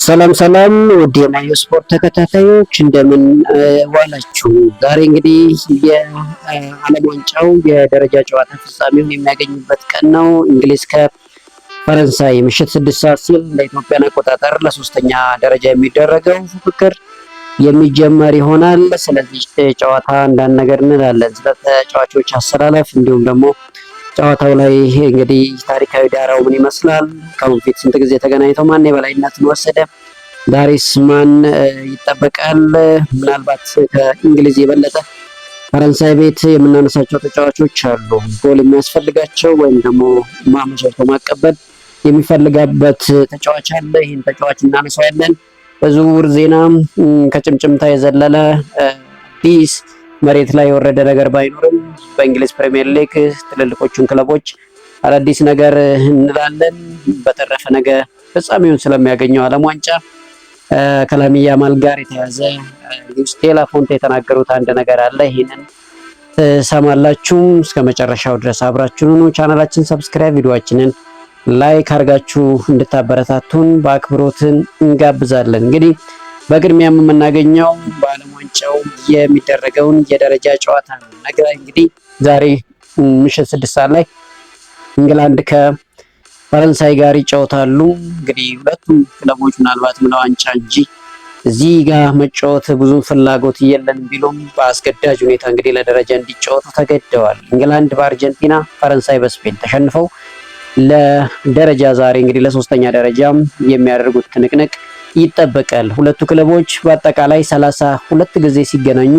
ሰላም ሰላም ውድ የማዮ ስፖርት ተከታታዮች እንደምን ዋላችሁ። ዛሬ እንግዲህ የዓለም ዋንጫው የደረጃ ጨዋታ ፍጻሜውን የሚያገኙበት ቀን ነው። እንግሊዝ ከፈረንሳይ ምሽት 6 ሰዓት ሲል ለኢትዮጵያን አቆጣጠር ለሶስተኛ ደረጃ የሚደረገው ፉክክር የሚጀመር ይሆናል። ስለዚህ ጨዋታ አንዳንድ ነገር እንላለን፣ ስለ ተጫዋቾች አሰላለፍ እንዲሁም ደግሞ ጨዋታው ላይ እንግዲህ ታሪካዊ ዳራው ምን ይመስላል? ከአሁን ፊት ስንት ጊዜ ተገናኝተው ማን የበላይነትን ወሰደ? ዛሬስ ማን ይጠበቃል? ምናልባት ከእንግሊዝ የበለጠ ፈረንሳይ ቤት የምናነሳቸው ተጫዋቾች አሉ። ጎል የሚያስፈልጋቸው ወይም ደግሞ ማመቻቸት ማቀበል የሚፈልጋበት ተጫዋች አለ። ይህን ተጫዋች እናነሳዋለን። በዝውውር ዜና ከጭምጭምታ የዘለለ ቢስ መሬት ላይ የወረደ ነገር ባይኖርም በእንግሊዝ ፕሪሚየር ሊግ ትልልቆቹን ክለቦች አዳዲስ ነገር እንላለን። በተረፈ ነገ ፍጻሜውን ስለሚያገኘው ዓለም ዋንጫ ከላሚን ያማል ጋር የተያዘ ሉዊስ ዴላ ፎንቴ የተናገሩት አንድ ነገር አለ። ይህንን ትሰማላችሁ። እስከ መጨረሻው ድረስ አብራችሁን ሁኑ። ቻናላችን ሰብስክራይብ፣ ቪዲዮአችንን ላይክ አድርጋችሁ እንድታበረታቱን በአክብሮትን እንጋብዛለን። እንግዲህ በቅድሚያም የምናገኘው በዓለም ዋንጫው የሚደረገውን የደረጃ ጨዋታ ነው። ነገ እንግዲህ ዛሬ ምሽት 6 ሰዓት ላይ እንግላንድ ከፈረንሳይ ጋር ይጫወታሉ። እንግዲህ ሁለቱም ክለቦች ምናልባት ለዋንጫ እንጂ እዚህ ጋር መጫወት ብዙ ፍላጎት የለን ቢሉም በአስገዳጅ ሁኔታ እንግዲህ ለደረጃ እንዲጫወቱ ተገደዋል። እንግላንድ በአርጀንቲና፣ ፈረንሳይ በስፔን ተሸንፈው ለደረጃ ዛሬ እንግዲህ ለሶስተኛ ደረጃ የሚያደርጉት ትንቅንቅ ይጠበቃል። ሁለቱ ክለቦች በአጠቃላይ 32 ጊዜ ሲገናኙ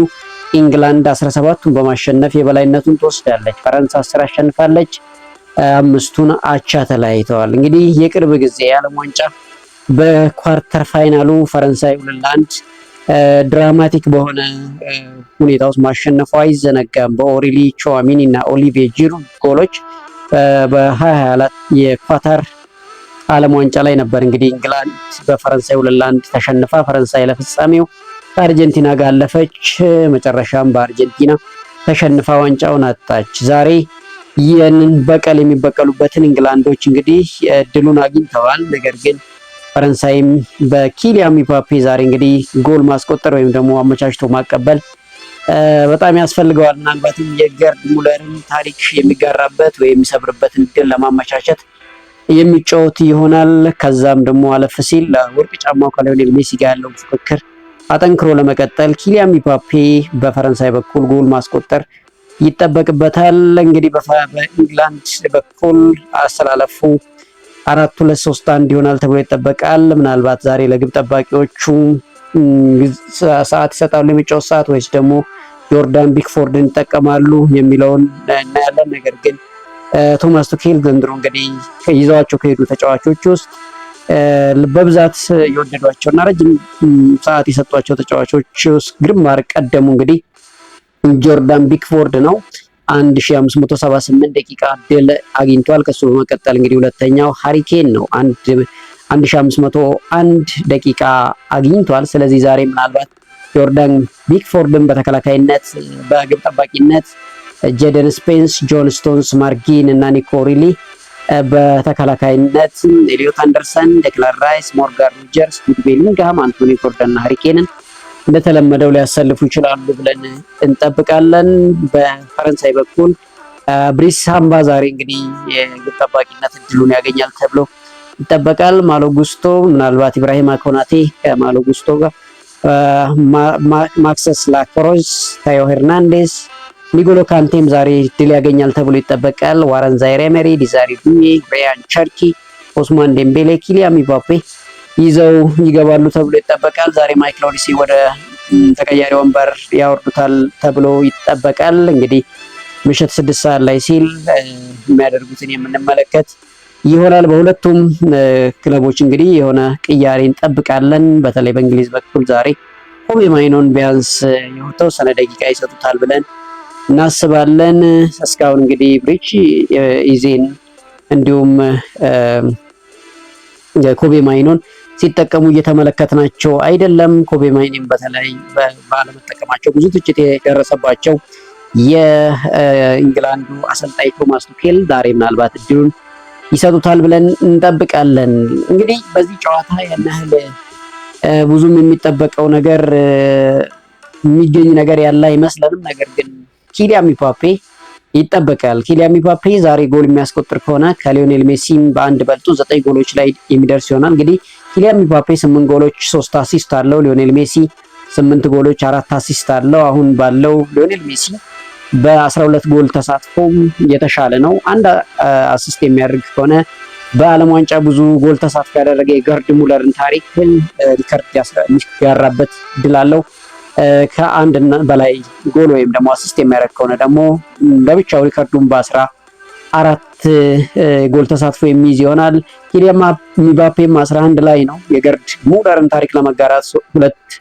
ኢንግላንድ 17ቱን በማሸነፍ የበላይነቱን ትወስዳለች። ፈረንሳይ 10 አሸንፋለች፣ 5ቱን አቻ ተለያይተዋል። እንግዲህ የቅርብ ጊዜ የዓለም ዋንጫ በኳርተር ፋይናሉ ፈረንሳይ 2-1 ድራማቲክ በሆነ ሁኔታ ውስጥ ማሸነፏ አይዘነጋም። በኦሪሊ ቹዋሚኒ እና ኦሊቪዬ ጂሩ ጎሎች በ2024 የኳታር ዓለም ዋንጫ ላይ ነበር። እንግዲህ እንግላንድ በፈረንሳይ 2-1 ተሸንፋ ፈረንሳይ ለፍጻሜው ከአርጀንቲና ጋር አለፈች። መጨረሻም በአርጀንቲና ተሸንፋ ዋንጫውን አጣች። ዛሬ ይህንን በቀል የሚበቀሉበትን እንግላንዶች እንግዲህ እድሉን አግኝተዋል። ነገር ግን ፈረንሳይም በኪሊያን ምባፔ ዛሬ እንግዲህ ጎል ማስቆጠር ወይም ደግሞ አመቻችቶ ማቀበል በጣም ያስፈልገዋል። ምናልባትም የገርድ ሙለርን ታሪክ የሚጋራበት ወይ የሚሰብርበትን እድል ለማመቻቸት የሚጫወት ይሆናል። ከዛም ደግሞ አለፍ ሲል ለወርቅ ጫማው ከሊዮኔል ሜሲ ጋር ያለው ፉክክር አጠንክሮ ለመቀጠል ኪሊያን ምባፔ በፈረንሳይ በኩል ጎል ማስቆጠር ይጠበቅበታል። እንግዲህ በኢንግላንድ በኩል አስተላለፉ 4-2-3-1 ይሆናል ተብሎ ይጠበቃል። ምናልባት ዛሬ ለግብ ጠባቂዎቹ ሰዓት ይሰጣሉ፣ የሚጫወት ሰዓት፣ ወይስ ደግሞ ጆርዳን ቢክፎርድን ይጠቀማሉ የሚለውን እናያለን። ነገር ግን ቶማስ ቱኬል ዘንድሮ እንግዲህ ይዘዋቸው ከሄዱ ተጫዋቾች ውስጥ በብዛት የወደዷቸው እና ረጅም ሰዓት የሰጧቸው ተጫዋቾች ውስጥ ግንባር ቀደሙ እንግዲህ ጆርዳን ቢክፎርድ ነው። 1578 ደቂቃ ድል አግኝቷል። ከሱ በመቀጠል እንግዲህ ሁለተኛው ሃሪኬን ነው። 1501 ደቂቃ አግኝቷል። ስለዚህ ዛሬ ምናልባት ጆርዳን ቢክፎርድን በተከላካይነት በግብ ጠባቂነት ጄደን ስፔንስ፣ ጆን ስቶንስ፣ ማርጊን እና ኒኮ ሪሊ በተከላካይነት ኤሊዮት አንደርሰን፣ ዴክላን ራይስ፣ ሞርጋን ሮጀርስ፣ ጁድ ቤሊንግሃም፣ አንቶኒ ጎርደን እና ሃሪኬንን እንደተለመደው ሊያሰልፉ ይችላሉ ብለን እንጠብቃለን። በፈረንሳይ በኩል ብሪስ ሳምባ ዛሬ እንግዲህ የግብ ጠባቂነት እድሉን ያገኛል ተብሎ ይጠበቃል። ማሎ ጉስቶ፣ ምናልባት ኢብራሂማ ኮናቴ ከማሎ ጉስቶ ጋር፣ ማክሰስ ላክሮዝ፣ ታዮ ሄርናንዴስ፣ ኒጎሎ ካንቴም ዛሬ ድል ያገኛል ተብሎ ይጠበቃል። ዋረን ዛይሬ ኤመሪ፣ ዲዛሪ ዱኜ፣ ሪያን ቸርኪ፣ ኦስማን ዴምቤሌ፣ ኪሊያን ምባፔ ይዘው ይገባሉ ተብሎ ይጠበቃል። ዛሬ ማይክል ኦሊሴ ወደ ተቀያሪ ወንበር ያወርዱታል ተብሎ ይጠበቃል። እንግዲህ ምሽት 6 ሰዓት ላይ ሲል የሚያደርጉትን የምንመለከት ይሆናል። በሁለቱም ክለቦች እንግዲህ የሆነ ቅያሬ እንጠብቃለን። በተለይ በእንግሊዝ በኩል ዛሬ ኮቢ ማይኖን ቢያንስ የተወሰነ ደቂቃ ይሰጡታል ብለን እናስባለን። እስካሁን እንግዲህ ብሪች ኢዜን እንዲሁም ኮቢ ማይኖን ሲጠቀሙ እየተመለከትናቸው አይደለም። ኮቢ ማይኖን በተለይ ባለመጠቀማቸው ብዙ ትችት የደረሰባቸው የእንግላንዱ አሰልጣኝ ቶማስ ቱኬል ዛሬ ምናልባት እድሉን ይሰጡታል ብለን እንጠብቃለን። እንግዲህ በዚህ ጨዋታ ያን ያህል ብዙም የሚጠበቀው ነገር የሚገኝ ነገር ያለ አይመስለንም። ነገር ግን ኪሊያን ምባፔ ይጠበቃል። ኪሊያን ምባፔ ዛሬ ጎል የሚያስቆጥር ከሆነ ከሊዮኔል ሜሲም በአንድ በልጦ 9 ጎሎች ላይ የሚደርስ ይሆናል። እንግዲህ ኪሊያን ምባፔ 8 ጎሎች 3 አሲስት አለው። ሊዮኔል ሜሲ 8 ጎሎች 4 አሲስት አለው። አሁን ባለው ሊዮኔል ሜሲ በ12 ጎል ተሳትፎ የተሻለ ነው። አንድ አሲስት የሚያደርግ ከሆነ በዓለም ዋንጫ ብዙ ጎል ተሳትፎ ያደረገ የገርድ ሙለርን ታሪክ ሪከርድ ያራበት እድል አለው። ከአንድ በላይ ጎል ወይም ደግሞ አሲስት የሚያደርግ ከሆነ ደግሞ ለብቻው ሪከርዱን በ14 ጎል ተሳትፎ የሚይዝ ይሆናል። ኪሊያን ምባፔም 11 ላይ ነው። የገርድ ሙለርን ታሪክ ለመጋራት 2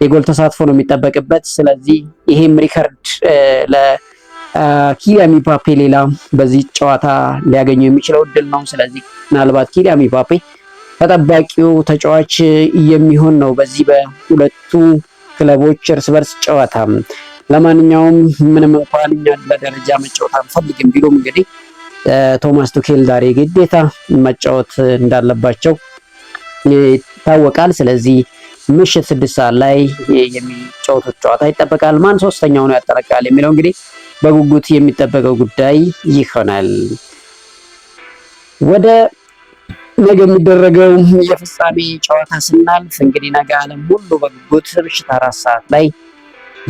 የጎል ተሳትፎ ነው የሚጠበቅበት። ስለዚህ ይሄም ሪከርድ ለኪሊያን ምባፔ ሌላ በዚህ ጨዋታ ሊያገኘው የሚችለው እድል ነው። ስለዚህ ምናልባት ኪሊያን ምባፔ ተጠባቂው ተጫዋች የሚሆን ነው በዚህ በሁለቱ ክለቦች እርስ በርስ ጨዋታ። ለማንኛውም ምንም እንኳን እኛ በደረጃ መጫወት አንፈልግም ቢሉም እንግዲህ ቶማስ ቱኬል ዛሬ ግዴታ መጫወት እንዳለባቸው ይታወቃል። ስለዚህ ምሽት 6 ሰዓት ላይ የሚጫወቱት ጨዋታ ይጠበቃል። ማን ሶስተኛውን ያጠናቅቃል የሚለው እንግዲህ በጉጉት የሚጠበቀው ጉዳይ ይሆናል። ወደ ነገ የሚደረገው የፍጻሜ ጨዋታ ስናልፍ እንግዲህ ነገ ዓለም ሁሉ በጉጉት ምሽት 4 ሰዓት ላይ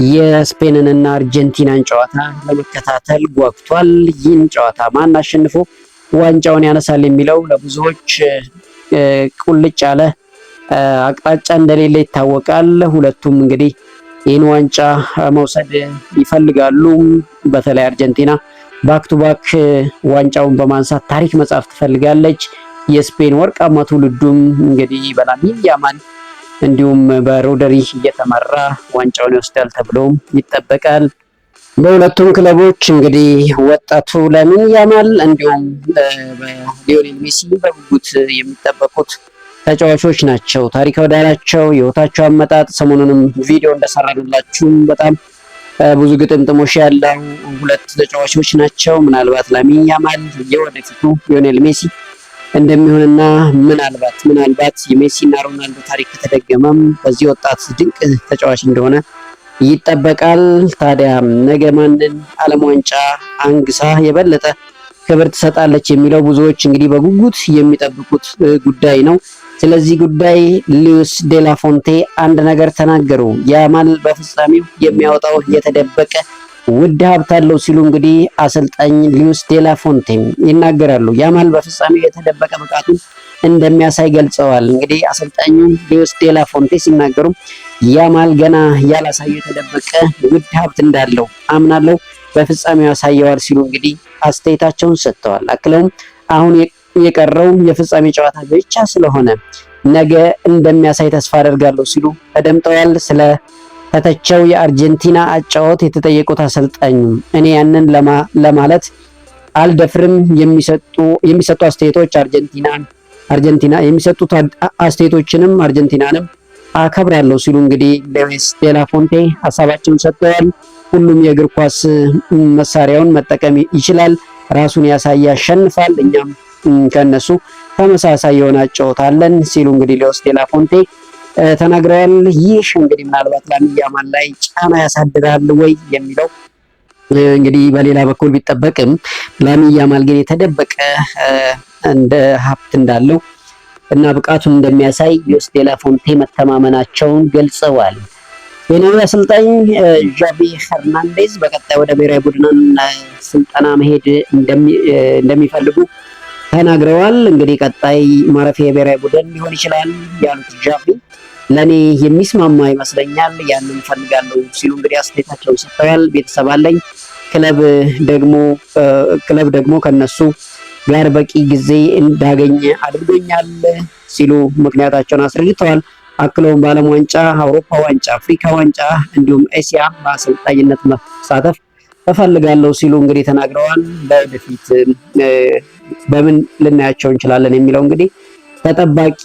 የስፔንንና አርጀንቲናን ጨዋታ ለመከታተል ጓጉቷል። ይህን ጨዋታ ማን አሸንፎ ዋንጫውን ያነሳል የሚለው ለብዙዎች ቁልጭ ያለ አቅጣጫ እንደሌለ ይታወቃል። ሁለቱም እንግዲህ ይህን ዋንጫ መውሰድ ይፈልጋሉ። በተለይ አርጀንቲና ባክ ቱ ባክ ዋንጫውን በማንሳት ታሪክ መጻፍ ትፈልጋለች። የስፔን ወርቃማ ትውልዱም እንግዲህ በላሚን ያማል እንዲሁም በሮደሪ እየተመራ ዋንጫውን ይወስዳል ተብሎ ይጠበቃል። በሁለቱም ክለቦች እንግዲህ ወጣቱ ላሚን ያማል እንዲሁም በሊዮኔል ሜሲ በጉጉት የሚጠበቁት ተጫዋቾች ናቸው። ታሪካዊ ዳራቸው፣ የህይወታቸው አመጣጥ ሰሞኑንም ቪዲዮ እንደሰራንላችሁ በጣም ብዙ ግጥምጥሞሽ ያለው ሁለት ተጫዋቾች ናቸው። ምናልባት ላሚን ያማል የወደፊቱ ሊዮኔል ሜሲ እንደሚሆንና ምናልባት የሜሲና ሮናልዶ ታሪክ ከተደገመም በዚህ ወጣት ድንቅ ተጫዋች እንደሆነ ይጠበቃል። ታዲያ ነገ ማንን ዓለም ዋንጫ አንግሳ የበለጠ ክብር ትሰጣለች የሚለው ብዙዎች እንግዲህ በጉጉት የሚጠብቁት ጉዳይ ነው። ስለዚህ ጉዳይ ሉዊስ ዴላፎንቴ አንድ ነገር ተናገሩ። ያማል በፍጻሜው የሚያወጣው የተደበቀ ውድ ሀብት አለው ሲሉ እንግዲህ አሰልጣኝ ሉዊስ ዴላፎንቴ ይናገራሉ። ያማል በፍጻሜው የተደበቀ ብቃቱን እንደሚያሳይ ገልጸዋል። እንግዲህ አሰልጣኙ ሉዊስ ዴላፎንቴ ሲናገሩ ያማል ገና ያላሳየው የተደበቀ ውድ ሀብት እንዳለው አምናለሁ፣ በፍጻሜው ያሳየዋል ሲሉ እንግዲህ አስተያየታቸውን ሰጥተዋል። አክለውም አሁን የቀረው የፍጻሜ ጨዋታ ብቻ ስለሆነ ነገ እንደሚያሳይ ተስፋ አደርጋለሁ ሲሉ ተደምጠዋል። ስለ ተተቸው የአርጀንቲና አጫወት የተጠየቁት አሰልጣኙ እኔ ያንን ለማለት አልደፍርም፣ የሚሰጡ አስተያየቶች አርጀንቲና የሚሰጡት አስተያየቶችንም አርጀንቲናንም አከብራለሁ ሲሉ እንግዲህ ሉዊስ ዴላፎንቴ ሀሳባቸውን ሰጥተዋል። ሁሉም የእግር ኳስ መሳሪያውን መጠቀም ይችላል፣ ራሱን ያሳይ ያሸንፋል፣ እኛም ከነሱ ተመሳሳይ የሆነ አጫወት አለን ሲሉ እንግዲህ ሉዊስ ዴላፎንቴ ተናግረዋል። ይህ እንግዲህ ምናልባት ላሚን ያማል ላይ ጫና ያሳድራል ወይ የሚለው እንግዲህ በሌላ በኩል ቢጠበቅም ላሚን ያማል ግን የተደበቀ እንደ ሀብት እንዳለው እና ብቃቱን እንደሚያሳይ ሉዊስ ዴላፎንቴ መተማመናቸውን ገልጸዋል። የናዊ አሰልጣኝ ዣቪ ሄርናንዴዝ በቀጣይ ወደ ብሔራዊ ቡድን ስልጠና መሄድ እንደሚፈልጉ ተናግረዋል። እንግዲህ ቀጣይ ማረፊያ የብሔራዊ ቡድን ሊሆን ይችላል ያሉት ዣቪ ለኔ የሚስማማ ይመስለኛል፣ ያንን ፈልጋለሁ ሲሉ እንግዲህ አስተያየታቸውን ሰጥተዋል። ቤተሰብ አለኝ፣ ክለብ ደግሞ ከነሱ ጋር በቂ ጊዜ እንዳገኘ አድርጎኛል ሲሉ ምክንያታቸውን አስረድተዋል። አክለውም በዓለም ዋንጫ፣ አውሮፓ ዋንጫ፣ አፍሪካ ዋንጫ እንዲሁም ኤሲያ በአሰልጣኝነት መሳተፍ እፈልጋለሁ ሲሉ እንግዲህ ተናግረዋል። በወደፊት በምን ልናያቸው እንችላለን የሚለው እንግዲህ ተጠባቂ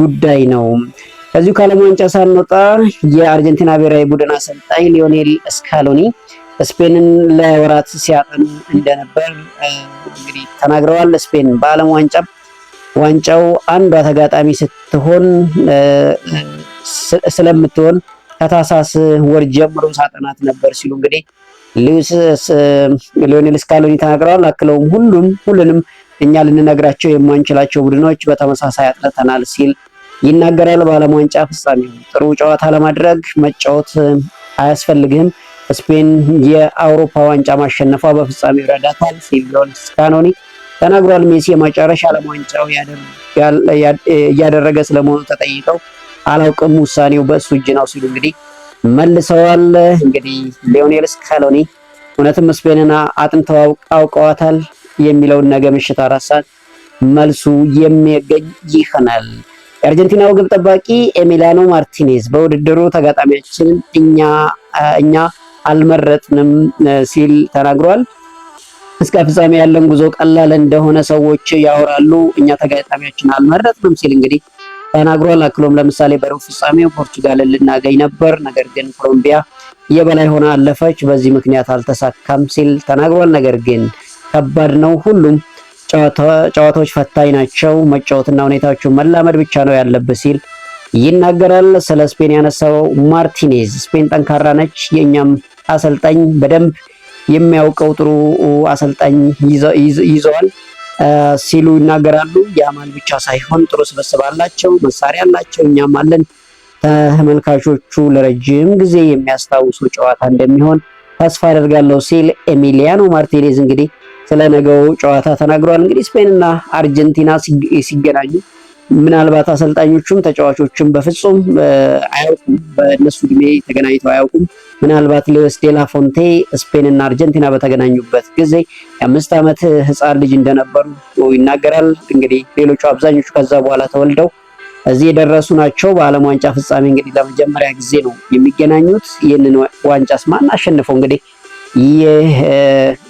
ጉዳይ ነው። ከዚሁ ከዓለም ዋንጫ ሳንወጣ የአርጀንቲና ብሔራዊ ቡድን አሰልጣኝ ሊዮኔል ስካሎኒ ስፔንን ለወራት ሲያጠኑ እንደነበር እንግዲህ ተናግረዋል። ስፔን በዓለም ዋንጫው አንዷ ተጋጣሚ ስትሆን ስለምትሆን ከታህሳስ ወር ጀምሮ ሳጠናት ነበር ሲሉ እንግዲህ ሊዮኔል ስካሎኒ ተናግረዋል። አክለውም ሁሉንም እኛ ልንነግራቸው የማንችላቸው ቡድኖች በተመሳሳይ አጥንተናል ሲል ይናገራል። በዓለም ዋንጫ ፍጻሜ ጥሩ ጨዋታ ለማድረግ መጫወት አያስፈልግም፣ ስፔን የአውሮፓ ዋንጫ ማሸነፏ በፍጻሜው ይረዳታል ሲል ሊዮኔል ስካሎኒ ተናግሯል። ሜሲ የመጨረሻ ዓለም ዋንጫው እያደረገ ስለመሆኑ ተጠይቀው አላውቅም፣ ውሳኔው በእሱ እጅ ነው ሲሉ እንግዲህ መልሰዋል። እንግዲህ ሊዮኔል ስካሎኒ እውነትም ስፔንን አጥንተው አውቀዋታል የሚለውን ነገ ምሽት 4 ሰዓት መልሱ የሚገኝ ይሆናል። የአርጀንቲናው ግብ ጠባቂ ኤሚሊያኖ ማርቲኔዝ በውድድሩ ተጋጣሚያችንን እኛ አልመረጥንም ሲል ተናግሯል። እስከ ፍጻሜ ያለን ጉዞ ቀላል እንደሆነ ሰዎች ያወራሉ፣ እኛ ተጋጣሚያችን አልመረጥንም ሲል እንግዲህ ተናግሯል። አክሎም ለምሳሌ በሩብ ፍጻሜው ፖርቹጋልን ልናገኝ ነበር፣ ነገር ግን ኮሎምቢያ የበላይ ሆና አለፈች፣ በዚህ ምክንያት አልተሳካም ሲል ተናግሯል። ነገር ግን ከባድ ነው፣ ሁሉም ጨዋታዎች ፈታኝ ናቸው፣ መጫወትና ሁኔታዎችን መላመድ ብቻ ነው ያለብህ ሲል ይናገራል። ስለ ስፔን ያነሳው ማርቲኔዝ ስፔን ጠንካራ ነች፣ የእኛም አሰልጣኝ በደንብ የሚያውቀው ጥሩ አሰልጣኝ ይዘዋል ሲሉ ይናገራሉ። ያማል ብቻ ሳይሆን ጥሩ ስብስብ አላቸው፣ መሳሪያ አላቸው፣ እኛም አለን። ተመልካቾቹ ለረጅም ጊዜ የሚያስታውሱ ጨዋታ እንደሚሆን ተስፋ አደርጋለሁ ሲል ኤሚሊያኖ ማርቲኔዝ እንግዲህ ስለ ነገው ጨዋታ ተናግሯል። እንግዲህ ስፔንና አርጀንቲና ሲገናኙ ምናልባት አሰልጣኞቹም ተጫዋቾቹም በፍጹም አያውቁም፣ በእነሱ እድሜ ተገናኝተው አያውቁም። ምናልባት ሉዊስ ዴላ ፎንቴ ስፔንና አርጀንቲና በተገናኙበት ጊዜ የ5 ዓመት ህፃን ልጅ እንደነበሩ ይናገራል። እንግዲህ ሌሎቹ አብዛኞቹ ከዛ በኋላ ተወልደው እዚህ የደረሱ ናቸው። በዓለም ዋንጫ ፍጻሜ እንግዲህ ለመጀመሪያ ጊዜ ነው የሚገናኙት። ይህንን ዋንጫስ ማን አሸንፈው እንግዲህ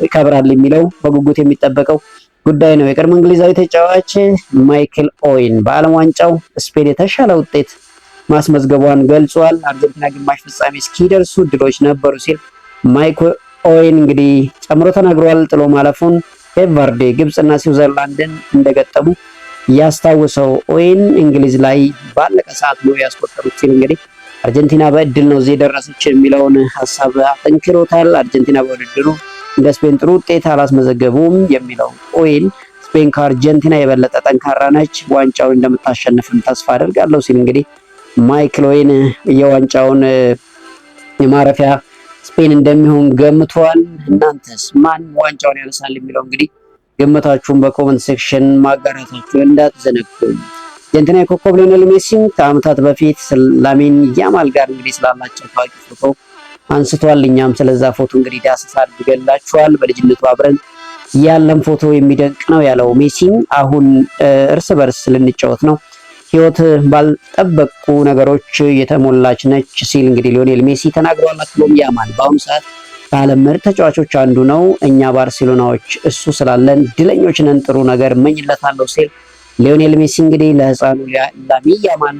ይከብራል የሚለው በጉጉት የሚጠበቀው ጉዳይ ነው። የቀድሞ እንግሊዛዊ ተጫዋች ማይክል ኦዌን በዓለም ዋንጫው ስፔን የተሻለ ውጤት ማስመዝገቧን ገልጿል። አርጀንቲና ግማሽ ፍጻሜ እስኪደርሱ ድሎች ነበሩ ሲል ማይክል ኦዌን እንግዲህ ጨምሮ ተናግሯል። ጥሎ ማለፉን ኬፕ ቨርዴ፣ ግብፅና ስዊዘርላንድን እንደገጠሙ ያስታውሰው ኦዌን እንግሊዝ ላይ ባለቀ ሰዓት ነው ያስቆጠሩት ሲል እንግዲህ አርጀንቲና በእድል ነው እዚህ ደረሰች የሚለውን ሀሳብ አጠንክሮታል። አርጀንቲና በውድድሩ እንደ ስፔን ጥሩ ውጤት አላስመዘገቡም የሚለው ኦዌን ስፔን ከአርጀንቲና የበለጠ ጠንካራ ነች፣ ዋንጫውን እንደምታሸንፍም ተስፋ አደርጋለሁ ሲል እንግዲህ ማይክል ኦዌን የዋንጫውን የማረፊያ ስፔን እንደሚሆን ገምቷል። እናንተስ ማን ዋንጫውን ያነሳል የሚለው እንግዲህ ግምታችሁን በኮመንት ሴክሽን ማጋራታችሁን እንዳትዘነጉ። አርጀንቲና የኮከብ ሊዮኔል ሜሲ ከዓመታት በፊት ላሚን ያማል ጋር እንግዲህ ስላላቸው ታዋቂ ፎቶ አንስቷል። እኛም ስለዛ ፎቶ እንግዲህ ዳሰሳ አድርገላችኋል። በልጅነቱ አብረን ያለን ፎቶ የሚደንቅ ነው ያለው ሜሲ አሁን እርስ በርስ ልንጫወት ነው፣ ህይወት ባልጠበቁ ነገሮች የተሞላች ነች ሲል እንግዲህ ሊዮኔል ሜሲ ተናግሯል። አክሎም ያማል በአሁኑ ሰዓት ከዓለም ምርጥ ተጫዋቾች አንዱ ነው፣ እኛ ባርሴሎናዎች እሱ ስላለን ድለኞች ነን፣ ጥሩ ነገር እመኝለታለሁ ሲል ሊዮኔል ሜሲ እንግዲህ ለህፃኑ ላሚን ያማል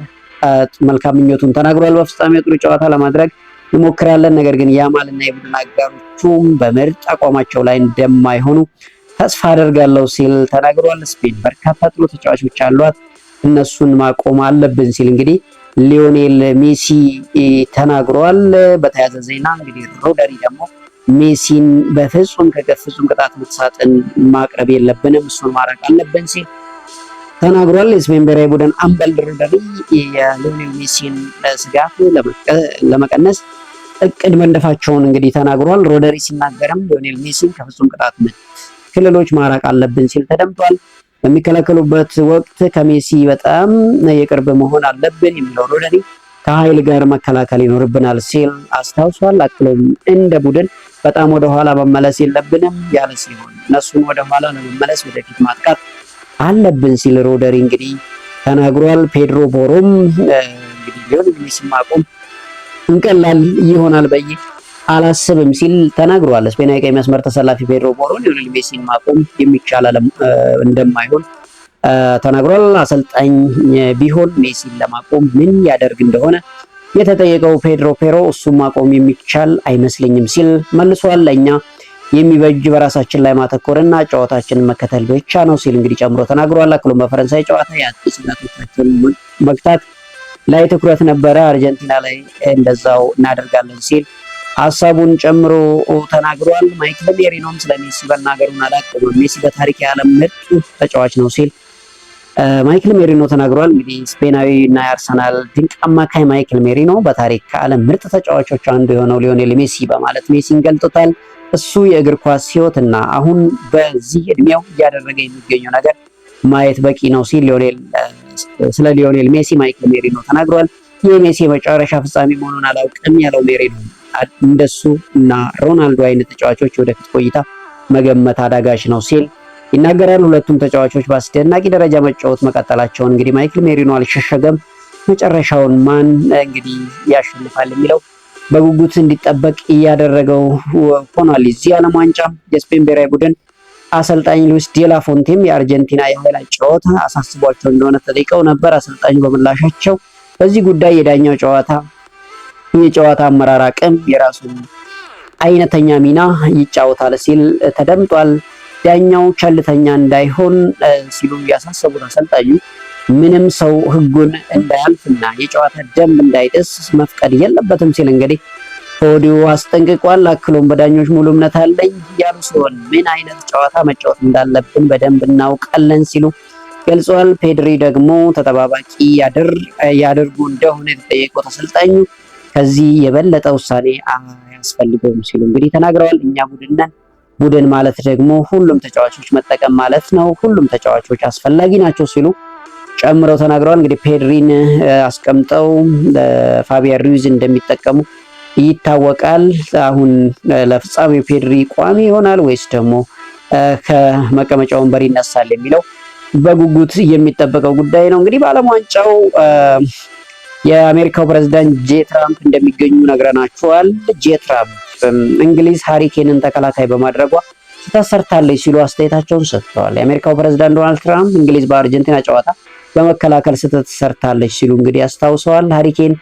መልካም ምኞቱን ተናግሯል። በፍጻሜው ጥሩ ጨዋታ ለማድረግ እንሞክራለን፣ ነገር ግን ያማልና የቡድን አጋሮቹም በምርጥ አቋማቸው ላይ እንደማይሆኑ ተስፋ አደርጋለሁ ሲል ተናግሯል። ስፔን በርካታ ጥሩ ተጫዋቾች አሏት፣ እነሱን ማቆም አለብን ሲል እንግዲህ ሊዮኔል ሜሲ ተናግሯል። በተያያዘ ዜና እንግዲህ ሮደሪ ደግሞ ሜሲን በፍጹም ከፍጹም ቅጣት ምት ሳጥን ማቅረብ የለብንም፣ እሱን ማራቅ አለብን ሲል ተናግሯል። የስፔን ብሔራዊ ቡድን አምበል ሮደሪ የሊዮኔል ሜሲን ስጋት ለመቀነስ እቅድ መንደፋቸውን እንግዲህ ተናግሯል። ሮደሪ ሲናገርም ሊዮኔል ሜሲን ከፍጹም ቅጣት ምት ክልሎች ማራቅ አለብን ሲል ተደምጧል። በሚከላከሉበት ወቅት ከሜሲ በጣም የቅርብ መሆን አለብን የሚለው ሮደሪ ከኃይል ጋር መከላከል ይኖርብናል ሲል አስታውሷል። አክሎም እንደ ቡድን በጣም ወደኋላ መመለስ የለብንም ያለ ሲሆን እነሱን ወደኋላ ለመመለስ ወደፊት ማጥቃት አለብን ሲል ሮደሪ እንግዲህ ተናግሯል። ፔድሮ ፖሮም እንግዲህ ሊዮኔል ሜሲን ማቆም እንቀላል ይሆናል በይ አላስብም ሲል ተናግሯል። ስፔናዊ ቀይ መስመር ተሰላፊ ፔድሮ ፖሮ ሊዮኔል ሜሲን ማቆም የሚቻል እንደማይሆን ተናግሯል። አሰልጣኝ ቢሆን ሜሲን ለማቆም ምን ያደርግ እንደሆነ የተጠየቀው ፔድሮ ፖሮ እሱን ማቆም የሚቻል አይመስለኝም ሲል መልሷል። ለኛ የሚበጅ በራሳችን ላይ ማተኮርና ጨዋታችንን መከተል ብቻ ነው ሲል እንግዲህ ጨምሮ ተናግሯል። አክሎም በፈረንሳይ ጨዋታ የአጥቂ ስጋቶቻቸውን መግታት ላይ ትኩረት ነበረ። አርጀንቲና ላይ እንደዛው እናደርጋለን ሲል ሀሳቡን ጨምሮ ተናግሯል። ማይክል ሜሪኖም ስለ ሜሲ መናገሩን አላቆመም። ሜሲ በታሪክ የዓለም ምርጥ ተጫዋች ነው ሲል ማይክል ሜሪኖ ተናግሯል። እንግዲህ ስፔናዊ እና የአርሰናል ድንቅ አማካይ ማይክል ሜሪኖ በታሪክ ከዓለም ምርጥ ተጫዋቾች አንዱ የሆነው ሊዮኔል ሜሲ በማለት ሜሲን ገልጦታል። እሱ የእግር ኳስ ሕይወትና አሁን በዚህ እድሜው እያደረገ የሚገኘው ነገር ማየት በቂ ነው ሲል ስለ ሊዮኔል ሜሲ ማይክል ሜሪኖ ተናግሯል። የሜሲ የመጨረሻ ፍጻሜ መሆኑን አላውቅም ያለው ሜሪኖ እንደሱ እና ሮናልዶ አይነት ተጫዋቾች ወደፊት ቆይታ መገመት አዳጋች ነው ሲል ይናገራል። ሁለቱም ተጫዋቾች በአስደናቂ ደረጃ መጫወት መቀጠላቸውን እንግዲህ ማይክል ሜሪኖ አልሸሸገም። መጨረሻውን ማን እንግዲህ ያሸንፋል የሚለው በጉጉት እንዲጠበቅ እያደረገው ሆኗል። እዚህ ዓለም ዋንጫ የስፔን ብሔራዊ ቡድን አሰልጣኝ ሉዊስ ዴላ ፎንቴም የአርጀንቲና የሃይላይት ጨዋታ አሳስቧቸው እንደሆነ ተጠይቀው ነበር። አሰልጣኙ በምላሻቸው በዚህ ጉዳይ የዳኛው የጨዋታ አመራር አቅም የራሱን አይነተኛ ሚና ይጫወታል ሲል ተደምጧል። ዳኛው ቸልተኛ እንዳይሆን ሲሉ ያሳሰቡት አሰልጣኙ ምንም ሰው ሕጉን እንዳያልፍና የጨዋታ ደንብ እንዳይጥስ መፍቀድ የለበትም ሲል እንግዲህ ከወዲሁ አስጠንቅቋል። አክሎም በዳኞች ሙሉ እምነት አለኝ ያሉ ሲሆን ምን አይነት ጨዋታ መጫወት እንዳለብን በደንብ እናውቃለን ሲሉ ገልጿል። ፔድሪ ደግሞ ተጠባባቂ ያደርጉ እንደሆነ የተጠየቁት አሰልጣኙ ከዚህ የበለጠ ውሳኔ አያስፈልገውም ሲሉ እንግዲህ ተናግረዋል። እኛ ቡድን ማለት ደግሞ ሁሉም ተጫዋቾች መጠቀም ማለት ነው። ሁሉም ተጫዋቾች አስፈላጊ ናቸው ሲሉ ጨምረው ተናግረዋል። እንግዲህ ፔድሪን አስቀምጠው ፋቢያን ሩይዝ እንደሚጠቀሙ ይታወቃል። አሁን ለፍጻሜው ፔድሪ ቋሚ ይሆናል ወይስ ደግሞ ከመቀመጫ ወንበር ይነሳል የሚለው በጉጉት የሚጠበቀው ጉዳይ ነው። እንግዲህ በዓለም ዋንጫው የአሜሪካው ፕሬዝዳንት ጄ ትራምፕ እንደሚገኙ ነግረናቸዋል። ጄ ትራምፕ እንግሊዝ ሃሪኬንን ተከላካይ በማድረጓ ተሰርታለች ሲሉ አስተያየታቸውን ሰጥተዋል። የአሜሪካው ፕሬዝዳንት ዶናልድ ትራምፕ እንግሊዝ በአርጀንቲና ጨዋታ በመከላከል ስህተት ሰርታለች ሲሉ እንግዲህ አስታውሰዋል። ሃሪኬን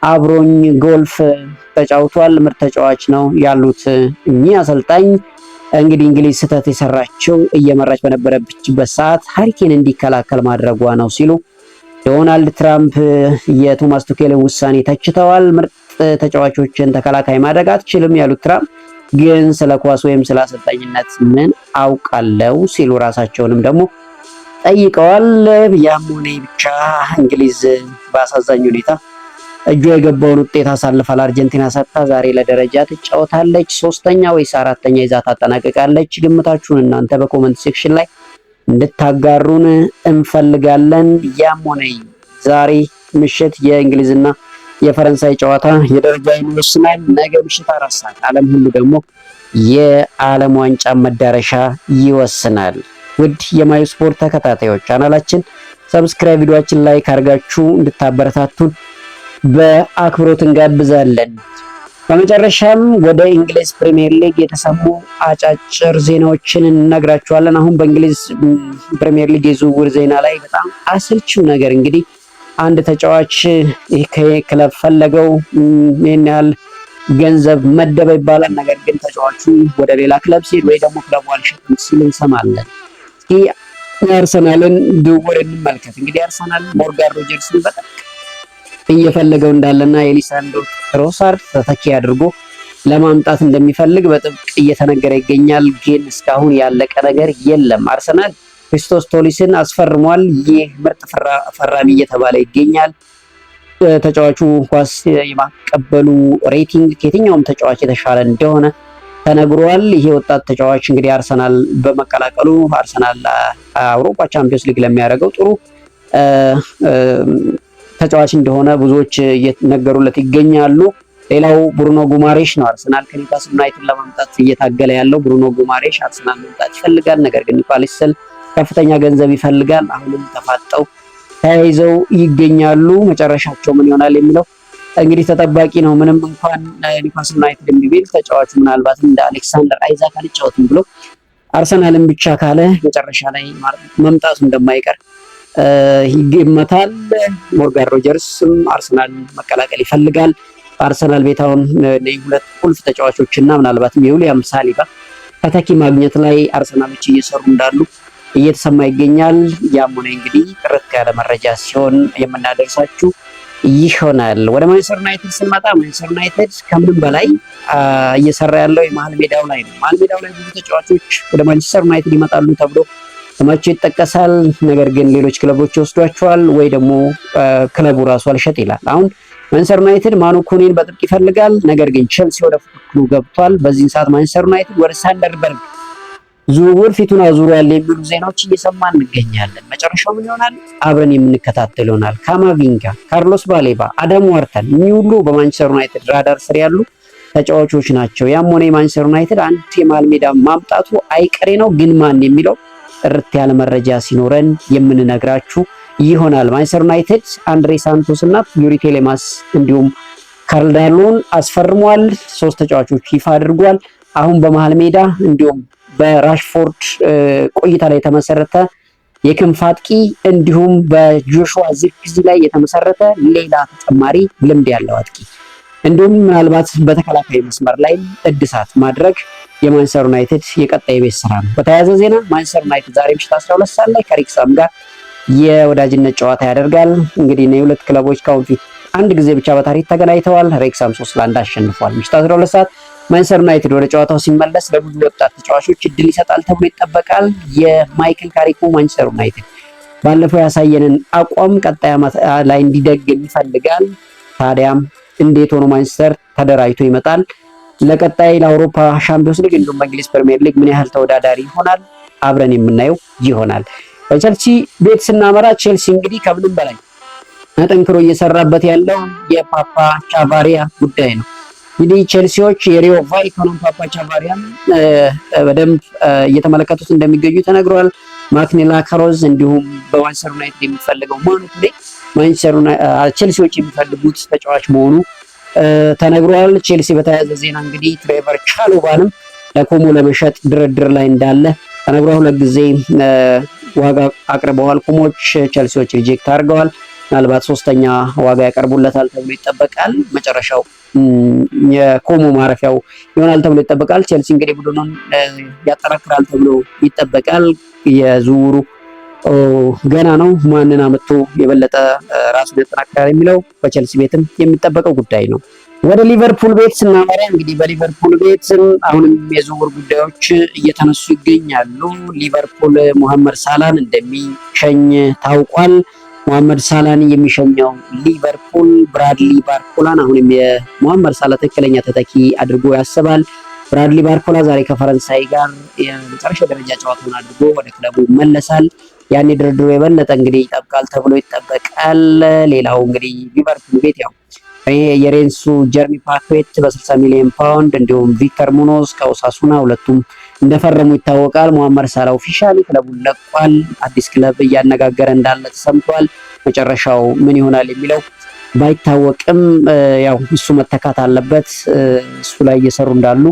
አብሮኝ ጎልፍ ተጫውቷል፣ ምርጥ ተጫዋች ነው ያሉት እኚህ አሰልጣኝ እንግዲህ እንግሊዝ ስህተት የሰራቸው እየመራች በነበረችበት ሰዓት ሃሪኬን እንዲከላከል ማድረጓ ነው ሲሉ ዶናልድ ትራምፕ የቶማስ ቱኬልን ውሳኔ ተችተዋል። ምርጥ ተጫዋቾችን ተከላካይ ማድረግ አትችልም ያሉት ትራምፕ ግን ስለ ኳስ ወይም ስለ አሰልጣኝነት ምን አውቃለው ሲሉ ራሳቸውንም ደግሞ ጠይቀዋል። ያም ሆነ ብቻ እንግሊዝ በአሳዛኝ ሁኔታ እጇ የገባውን ውጤት አሳልፋል አርጀንቲና ሰጥታ ዛሬ ለደረጃ ትጫወታለች። ሶስተኛ ወይስ አራተኛ ይዛ ታጠናቅቃለች? ግምታችሁን እናንተ በኮመንት ሴክሽን ላይ እንድታጋሩን እንፈልጋለን። ያም ሆነ ዛሬ ምሽት የእንግሊዝና የፈረንሳይ ጨዋታ የደረጃውን ይወስናል። ነገ ምሽት 4 ሰዓት ዓለም ሁሉ ደግሞ የዓለም ዋንጫ መዳረሻ ይወስናል። ውድ የማዩ ስፖርት ተከታታዮች ቻናላችን ሰብስክራይብ፣ ቪዲዮአችን ላይክ አድርጋችሁ እንድታበረታቱን በአክብሮት እንጋብዛለን። በመጨረሻም ወደ እንግሊዝ ፕሪሚየር ሊግ የተሰሙ አጫጭር ዜናዎችን እንነግራችኋለን። አሁን በእንግሊዝ ፕሪሚየር ሊግ የዝውውር ዜና ላይ በጣም አሰልቺው ነገር እንግዲህ አንድ ተጫዋች ክለብ ፈለገው ይህን ያህል ገንዘብ መደበ ይባላል። ነገር ግን ተጫዋቹ ወደ ሌላ ክለብ ሲሄድ ወይ ደግሞ ክለቡ አልሸጥም ሲል እንሰማለን። እስኪ የአርሰናልን ዝውውር እንመልከት። እንግዲህ አርሰናል ሞርጋን ሮጀርስን በጣም እየፈለገው እንዳለና የሊሳንድሮ ትሮሳርድ ተተኪ አድርጎ ለማምጣት እንደሚፈልግ በጥብቅ እየተነገረ ይገኛል። ግን እስካሁን ያለቀ ነገር የለም። አርሰናል ክሪስቶስ ቶሊስን አስፈርሟል። ይህ ምርጥ ፈራሚ እየተባለ ይገኛል። ተጫዋቹ ኳስ የማቀበሉ ሬቲንግ ከየትኛውም ተጫዋች የተሻለ እንደሆነ ተነግሯል። ይሄ ወጣት ተጫዋች እንግዲህ አርሰናል በመቀላቀሉ አርሰናል አውሮፓ ቻምፒዮንስ ሊግ ለሚያደርገው ጥሩ ተጫዋች እንደሆነ ብዙዎች እየነገሩለት ይገኛሉ። ሌላው ብሩኖ ጉማሬሽ ነው። አርሰናል ከኒውካስል ዩናይትድ ለማምጣት እየታገለ ያለው ብሩኖ ጉማሬሽ አርሰናል መምጣት ይፈልጋል። ነገር ግን ኒውካስል ከፍተኛ ገንዘብ ይፈልጋል። አሁንም ተፋጠው ተያይዘው ይገኛሉ። መጨረሻቸው ምን ይሆናል የሚለው እንግዲህ ተጠባቂ ነው። ምንም እንኳን ኒውካስል ዩናይትድ የሚል ተጫዋቹ ምናልባት እንደ አሌክሳንደር አይዛክ አልጫወትም ብሎ አርሰናልን ብቻ ካለ መጨረሻ ላይ መምጣቱ እንደማይቀር ይገመታል። ሞርጋን ሮጀርስም አርሰናልን መቀላቀል ይፈልጋል። በአርሰናል ቤታውን ሁለት ቁልፍ ተጫዋቾችና ምናልባትም የዊሊያም ሳሊባ ተተኪ ማግኘት ላይ አርሰናሎች እየሰሩ እንዳሉ እየተሰማ ይገኛል። ያም ሆነ እንግዲህ ጥርት ያለ መረጃ ሲሆን የምናደርሳችሁ ይሆናል። ወደ ማንቸስተር ዩናይትድ ስንመጣ ማንቸስተር ዩናይትድ ከምንም በላይ እየሰራ ያለው የመሀል ሜዳው ላይ ነው። መሀል ሜዳው ላይ ብዙ ተጫዋቾች ወደ ማንቸስተር ዩናይትድ ይመጣሉ ተብሎ ስማቸው ይጠቀሳል። ነገር ግን ሌሎች ክለቦች ይወስዷቸዋል ወይ ደግሞ ክለቡ ራሱ አልሸጥ ይላል። አሁን ማንቸስተር ዩናይትድ ማኑ ኮኔን በጥብቅ ይፈልጋል። ነገር ግን ቼልሲ ወደ ፉክክሩ ገብቷል። በዚህ ሰዓት ማንቸስተር ዩናይትድ ወደ ሳንደርበርግ ዝውውር ፊቱን አዙሯል የሚሉ ዜናዎች እየሰማን እንገኛለን። መጨረሻው ምን ይሆናል አብረን የምንከታተል ይሆናል። ካማቪንጋ፣ ካርሎስ ባሌባ፣ አዳም ዋርተን እኚህ ሁሉ በማንቸስተር ዩናይትድ ራዳር ስር ያሉ ተጫዋቾች ናቸው። ያም ሆነ የማንቸስተር ዩናይትድ አንድ የመሃል ሜዳ ማምጣቱ አይቀሬ ነው። ግን ማን የሚለው ጥርት ያለ መረጃ ሲኖረን የምንነግራችሁ ይሆናል። ማንቸስተር ዩናይትድ አንድሬ ሳንቶስ እና ዩሪ ቴሌማስ እንዲሁም ካርል ዳሎን አስፈርሟል። 3 ተጫዋቾች ይፋ አድርጓል። አሁን በመሃል ሜዳ እንዲሁም በራሽፎርድ ቆይታ ላይ የተመሰረተ የክንፍ አጥቂ እንዲሁም በጆሹዋ ዚርክዚ ላይ የተመሰረተ ሌላ ተጨማሪ ልምድ ያለው አጥቂ እንዲሁም ምናልባት በተከላካይ መስመር ላይ እድሳት ማድረግ የማንቸስተር ዩናይትድ የቀጣይ ቤት ስራ ነው። በተያያዘ ዜና ማንቸስተር ዩናይትድ ዛሬ ምሽት 12 ሰዓት ላይ ከሪክሳም ጋር የወዳጅነት ጨዋታ ያደርጋል። እንግዲህ የሁለት ክለቦች ከአሁን ፊት አንድ ጊዜ ብቻ በታሪክ ተገናኝተዋል። ሬክሳም 3-1 አሸንፏል። ምሽት 12 ሰዓት ማንቸስተር ዩናይትድ ወደ ጨዋታው ሲመለስ ለብዙ ወጣት ተጫዋቾች እድል ይሰጣል ተብሎ ይጠበቃል። የማይክል ካሪኩ ማንቸስተር ዩናይትድ ባለፈው ያሳየንን አቋም ቀጣይ ዓመት ላይ እንዲደግም ይፈልጋል። ታዲያም እንዴት ሆኖ ማንቸስተር ተደራጅቶ ይመጣል? ለቀጣይ ለአውሮፓ ሻምፒዮንስ ሊግ እንዲሁም በእንግሊዝ ፕሪሚየር ሊግ ምን ያህል ተወዳዳሪ ይሆናል? አብረን የምናየው ይሆናል። በቼልሲ ቤት ስናመራ ቼልሲ እንግዲህ ከምንም በላይ ጠንክሮ እየሰራበት ያለው የፓፓ ቻቫሪያ ጉዳይ ነው። እንግዲህ ቼልሲዎች የሪዮ ቫይካኖን ፓፓ ቻቫሪያን በደንብ እየተመለከቱት እንደሚገኙ ተነግሯል። ማክኔላ ካሮዝ እንዲሁም በማንቸስተር ዩናይትድ የሚፈልገው ማኑ ቱዴ ቼልሲዎች የሚፈልጉት ተጫዋች መሆኑ ተነግሯል። ቼልሲ በተያያዘ ዜና እንግዲህ ትሬቨር ቻሎባንም ለኮሞ ለመሸጥ ድርድር ላይ እንዳለ ተነግሯል። 2 ጊዜ ዋጋ አቅርበዋል ኮሞች፣ ቼልሲዎች ሪጀክት አድርገዋል። ምናልባት 3ኛ ዋጋ ያቀርቡለታል ተብሎ ይጠበቃል። መጨረሻው የኮሞ ማረፊያው ይሆናል ተብሎ ይጠበቃል። ቼልሲ እንግዲህ ቡድኑን ያጠናክራል ተብሎ ይጠበቃል። የዝውውሩ ገና ነው። ማንን አመጡ የበለጠ ራሱን ያጠናክራል የሚለው በቼልሲ ቤትም የሚጠበቀው ጉዳይ ነው። ወደ ሊቨርፑል ቤት ስናመራ እንግዲህ በሊቨርፑል ቤት አሁንም የዝውውር ጉዳዮች እየተነሱ ይገኛሉ። ሊቨርፑል ሙሐመድ ሳላን እንደሚሸኝ ታውቋል። ሙሐመድ ሳላን የሚሸኘው ሊቨርፑል ብራድሊ ባርኮላን አሁንም የሙሐመድ ሳላ ትክክለኛ ተተኪ አድርጎ ያስባል። ብራድሊ ባርኮላ ዛሬ ከፈረንሳይ ጋር የመጨረሻ ደረጃ ጨዋታውን አድርጎ ወደ ክለቡ ይመለሳል። ያኔ ድርድሩ የበለጠ እንግዲህ ይጠብቃል ተብሎ ይጠበቃል። ሌላው እንግዲህ ሊቨርፑል ቤት ያው የሬንሱ ጀርሚ ፓኬት በ60 ሚሊዮን ፓውንድ እንዲሁም ቪክተር ሙኖዝ ከኦሳሱና ሁለቱም እንደፈረሙ ይታወቃል። ሙሐመድ ሳላ ኦፊሻሊ ክለቡን ለቋል። አዲስ ክለብ እያነጋገረ እንዳለ ተሰምቷል። መጨረሻው ምን ይሆናል የሚለው ባይታወቅም ያው እሱ መተካት አለበት። እሱ ላይ እየሰሩ እንዳሉ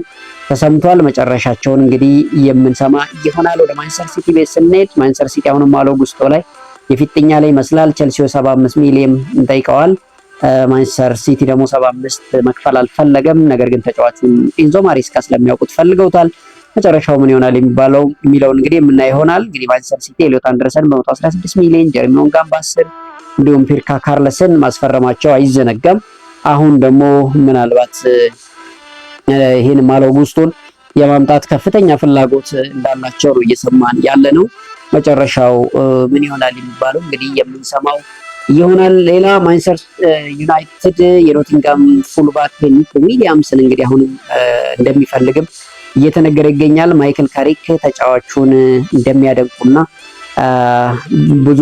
ተሰምቷል። መጨረሻቸውን እንግዲህ የምንሰማ ይሆናል። ወደ ማንቸስተር ሲቲ ቤት ስንሄድ ማንቸስተር ሲቲ አሁንም ማሎ ጉስቶ ላይ የፊጥኛ ላይ ይመስላል። ቼልሲው 75 ሚሊዮን እንጠይቀዋል። ማንቸስተር ሲቲ ደግሞ 75 መክፈል አልፈለገም። ነገር ግን ተጫዋቹን ኢንዞ ማሪስካ ስለሚያውቁት ፈልገውታል። መጨረሻው ምን ይሆናል የሚለውን እንግዲህ የምናየው ይሆናል። እንግዲህ ማንቸስተር ሲቲ ኤሊዮት አንደርሰን በ116 ሚሊዮን፣ ጀርሚ ኖንጋን በ10 እንዲሁም ፒርካ ካርለስን ማስፈረማቸው አይዘነጋም። አሁን ደግሞ ምናልባት ይህን ማሎ ጉስቶን የማምጣት ከፍተኛ ፍላጎት እንዳላቸው ነው እየሰማን ያለ ነው። መጨረሻው ምን ይሆናል የሚባለው እንግዲህ የምንሰማው ይሆናል። ሌላ ማንቸስተር ዩናይትድ የኖቲንጋም ፉልባክ ኒኮ ዊሊያምስን እንግዲህ አሁን እንደሚፈልግም እየተነገረ ይገኛል። ማይክል ካሪክ ተጫዋቹን እንደሚያደንቁና ብዙ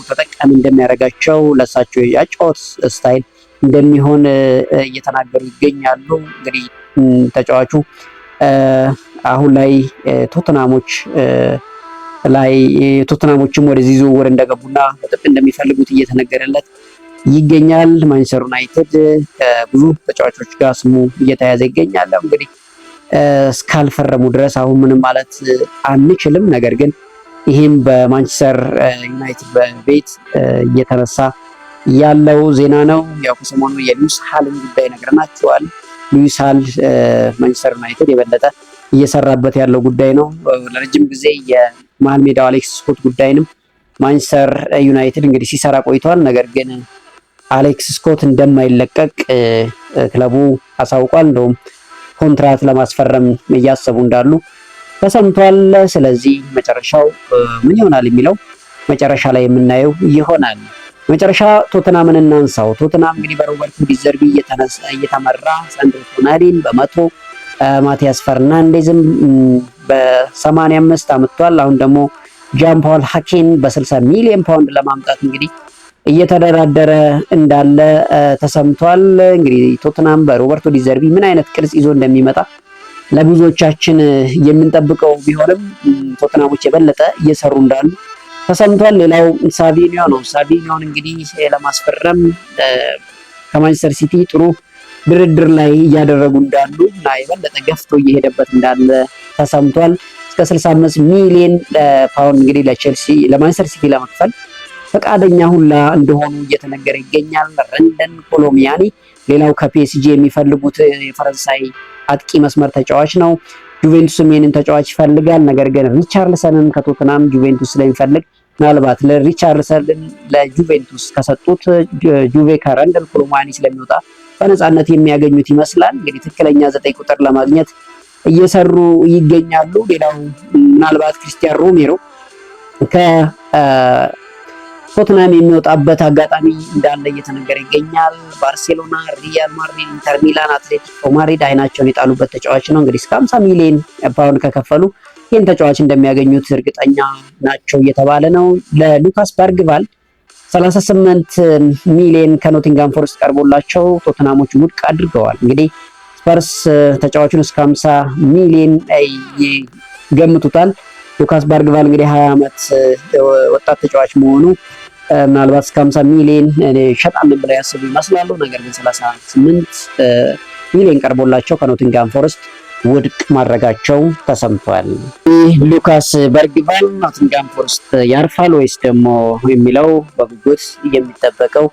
ተጠቃሚ እንደሚያደርጋቸው ለሳቸው ያጫወት ስታይል እንደሚሆን እየተናገሩ ይገኛሉ። እንግዲህ ተጫዋቹ አሁን ላይ ቶተናሞችም ወደዚህ ዝውውር እንደገቡና በጥብቅ እንደሚፈልጉት እየተነገረለት ይገኛል። ማንቸስተር ዩናይትድ ብዙ ተጫዋቾች ጋር ስሙ እየተያዘ ይገኛል። እንግዲህ እስካልፈረሙ ድረስ አሁን ምንም ማለት አንችልም። ነገር ግን ይህም በማንቸስተር ዩናይትድ በቤት እየተነሳ ያለው ዜና ነው። ያው ከሰሞኑ የሉዊስ ሃልን ጉዳይ ነግረናቸዋል። ሉዊስ ሃል ማንቸስተር ዩናይትድ የበለጠ እየሰራበት ያለው ጉዳይ ነው። ለረጅም ጊዜ የመሃል ሜዳው አሌክስ ስኮት ጉዳይንም ማንቸስተር ዩናይትድ እንግዲህ ሲሰራ ቆይቷል። ነገር ግን አሌክስ ስኮት እንደማይለቀቅ ክለቡ አሳውቋል። እንደውም ኮንትራት ለማስፈረም እያሰቡ እንዳሉ ተሰምቷል። ስለዚህ መጨረሻው ምን ይሆናል የሚለው መጨረሻ ላይ የምናየው ይሆናል። መጨረሻ ቶተናምን እናንሳው። ቶተናም እንግዲህ በሮበርቶ ዲዘርቢ እየተመራ ሳንድሮ ቶናሊን በመቶ ማቲያስ ፈርናንዴዝም በ85 አመጥቷል። አሁን ደግሞ ጃን ፓውል ሃኬን በ60 ሚሊዮን ፓውንድ ለማምጣት እንግዲህ እየተደራደረ እንዳለ ተሰምቷል። እንግዲህ ቶተናም በሮበርቶ ዲዘርቢ ምን አይነት ቅርጽ ይዞ እንደሚመጣ ለብዙዎቻችን የምንጠብቀው ቢሆንም ቶተናሞች የበለጠ እየሰሩ እንዳሉ ተሰምቷል። ሌላው ሳቪኒዮ ነው። ሳቪኒዮን እንግዲህ ለማስፈረም ከማንቸስተር ሲቲ ጥሩ ድርድር ላይ እያደረጉ እንዳሉ እና የበለጠ ገፍቶ እየሄደበት እንዳለ ተሰምቷል። እስከ 65 ሚሊዮን ፓውንድ እንግዲህ ለማንቸስተር ሲቲ ለመክፈል ፈቃደኛ ሁላ እንደሆኑ እየተነገረ ይገኛል። ረንደን ኮሎሚያኒ ሌላው ከፒኤስጂ የሚፈልጉት የፈረንሳይ አጥቂ መስመር ተጫዋች ነው። ጁቬንቱስም ይህንን ተጫዋች ይፈልጋል። ነገር ግን ሪቻርልሰንን ከቶተናም ጁቬንቱስ ስለሚፈልግ ምናልባት ለሪቻርልሰንን ለጁቬንቱስ ከሰጡት ጁቬ ከረንደን ኮሎሚያኒ ስለሚወጣ በነፃነት የሚያገኙት ይመስላል። እንግዲህ ትክክለኛ 9 ቁጥር ለማግኘት እየሰሩ ይገኛሉ። ሌላው ምናልባት ክሪስቲያን ሮሜሮ ቶተናም የሚወጣበት አጋጣሚ እንዳለ እየተነገረ ይገኛል። ባርሴሎና፣ ሪያል ማድሪድ፣ ኢንተር ሚላን፣ አትሌቲኮ ማድሪድ አይናቸውን የጣሉበት ተጫዋች ነው። እንግዲህ እስከ 50 ሚሊዮን ፓውንድ ከከፈሉ ይህን ተጫዋች እንደሚያገኙት እርግጠኛ ናቸው እየተባለ ነው። ለሉካስ በርግቫል 38 ሚሊዮን ከኖቲንጋም ፎረስት ቀርቦላቸው ቶተናሞች ውድቅ አድርገዋል። እንግዲህ ስፐርስ ተጫዋቹን እስከ 50 ሚሊዮን ይገምቱታል። ሉካስ በርግቫል እንግዲህ 20 ዓመት ወጣት ተጫዋች መሆኑ ምናልባት እስከ 50 ሚሊዮን ሸጣለን ብለው ያስቡ ይመስላሉ። ነገር ግን 38 ሚሊዮን ቀርቦላቸው ከኖቲንጋም ፎረስት ውድቅ ማድረጋቸው ተሰምቷል። ሉካስ በርግቫል ኖቲንጋም ፎረስት ያርፋል ወይስ ደግሞ የሚለው በጉጉት የሚጠበቀው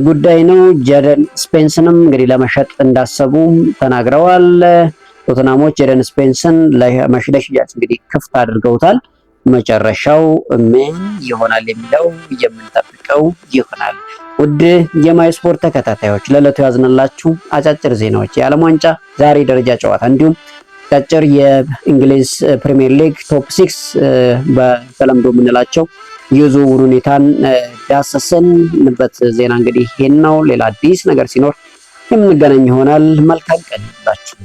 ጉዳይ ነው። ጀደን ስፔንስንም እንግዲህ ለመሸጥ እንዳሰቡ ተናግረዋል። ቶተናሞች ጀደን ስፔንስን ለሽያጭ እንግዲህ ክፍት አድርገውታል። መጨረሻው ምን ይሆናል የሚለው የምንጠብቀው ይሆናል። ውድ የማይ ስፖርት ተከታታዮች ለዕለቱ ያዝንላችሁ አጫጭር ዜናዎች የዓለም ዋንጫ ዛሬ ደረጃ ጨዋታ እንዲሁም አጫጭር የእንግሊዝ ፕሪሚየር ሊግ ቶፕ 6 በተለምዶ የምንላቸው የዝውውር ሁኔታን ዳሰስንበት ዜና እንግዲህ ይሄን ነው። ሌላ አዲስ ነገር ሲኖር የምንገናኝ ይሆናል። መልካም ቀን ይሁንላችሁ።